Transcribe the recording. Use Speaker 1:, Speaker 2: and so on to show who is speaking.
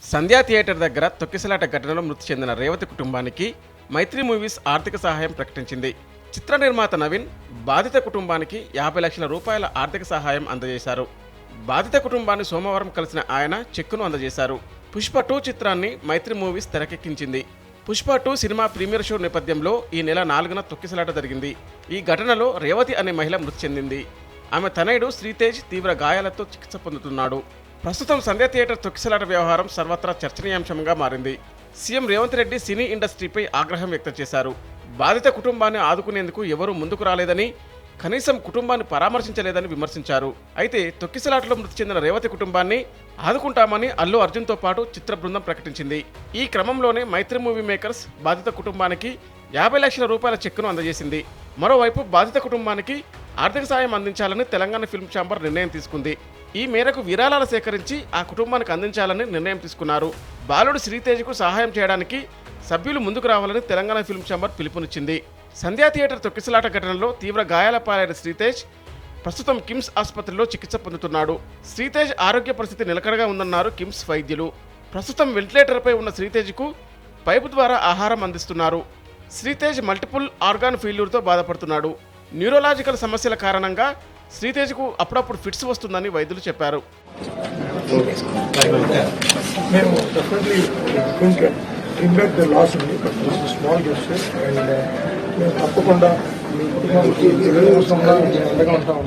Speaker 1: సంధ్యా theatre దగ్గర తొక్కిసలాట ఘటనలో మృతి చెందిన రేవతి కుటుంబానికి మైత్రి మూవీస్ ఆర్థిక సహాయం ప్రకటించింది. చిత్ర నిర్మాత నవీన్ బాధిత కుటుంబానికి 50 లక్షల రూపాయల ఆర్థిక సహాయం అందజేశారు. బాధిత కుటుంబాన్ని సోమవారం కలిసిన ఆయన చెక్కును అందజేశారు. పుష్ప 2 చిత్రాన్ని మైత్రి మూవీస్ తెరకెక్కించింది. పుష్ప 2 సినిమా ప్రీమియర్ షో నేపథ్యంలో ఈ నెల 4న తొక్కిసలాట జరిగింది. ఈ ఘటనలో రేవతి అనే మహిళ మృతి చెందింది. ఆమె తనయుడు శ్రీతేజ్ తీవ్ర గాయాలతో చికిత్స పొందుతున్నాడు. ప్రస్తుతం సంధ్యా థియేటర్ తొక్కిసలాట వ్యవహారం సర్వత్రా చర్చనీయాంశంగా మారింది. సీఎం రేవంత్ రెడ్డి సినీ ఇండస్ట్రీపై ఆగ్రహం వ్యక్తం చేశారు. బాధిత కుటుంబాన్ని ఆదుకునేందుకు ఎవరూ ముందుకు రాలేదని, కనీసం కుటుంబాన్ని పరామర్శించలేదని విమర్శించారు. అయితే తొక్కిసలాటలో మృతి చెందిన రేవతి కుటుంబాన్ని ఆదుకుంటామని అల్లు అర్జున్తో పాటు చిత్ర బృందం ప్రకటించింది. ఈ క్రమంలోనే మైత్రి మూవీ మేకర్స్ బాధిత కుటుంబానికి 50 లక్షల రూపాయల చెక్కును అందజేసింది. మరోవైపు బాధిత కుటుంబానికి ఆర్థిక సాయం అందించాలని తెలంగాణ ఫిల్మ్ ఛాంబర్ నిర్ణయం తీసుకుంది. ఈ మేరకు విరాళాలు సేకరించి ఆ కుటుంబానికి అందించాలని నిర్ణయం తీసుకున్నారు. బాలుడు శ్రీతేజ్కు సహాయం చేయడానికి సభ్యులు ముందుకు రావాలని తెలంగాణ ఫిల్మ్ ఛాంబర్ పిలుపునిచ్చింది. సంధ్యా థియేటర్ తొక్కిసలాట ఘటనలో తీవ్ర గాయాల పాలైన శ్రీతేజ్ ప్రస్తుతం కిమ్స్ ఆసుపత్రిలో చికిత్స పొందుతున్నాడు. శ్రీతేజ్ ఆరోగ్య పరిస్థితి నిలకడగా ఉందన్నారు కిమ్స్ వైద్యులు. ప్రస్తుతం వెంటిలేటర్పై ఉన్న శ్రీతేజ్కు పైపు ద్వారా ఆహారం అందిస్తున్నారు. శ్రీతేజ్ మల్టిపుల్ ఆర్గాన్ ఫెయిల్యూర్తో బాధపడుతున్నాడు. న్యూరోలాజికల్ సమస్యల కారణంగా శ్రీతేజ్కు అప్పుడప్పుడు ఫిట్స్ వస్తుందని వైద్యులు చెప్పారు.
Speaker 2: మేము definitely bring back the loss only, but this is a small gesture and మేము తప్పకుండా మీ కుటుంబానికి అండగా ఉంటాము.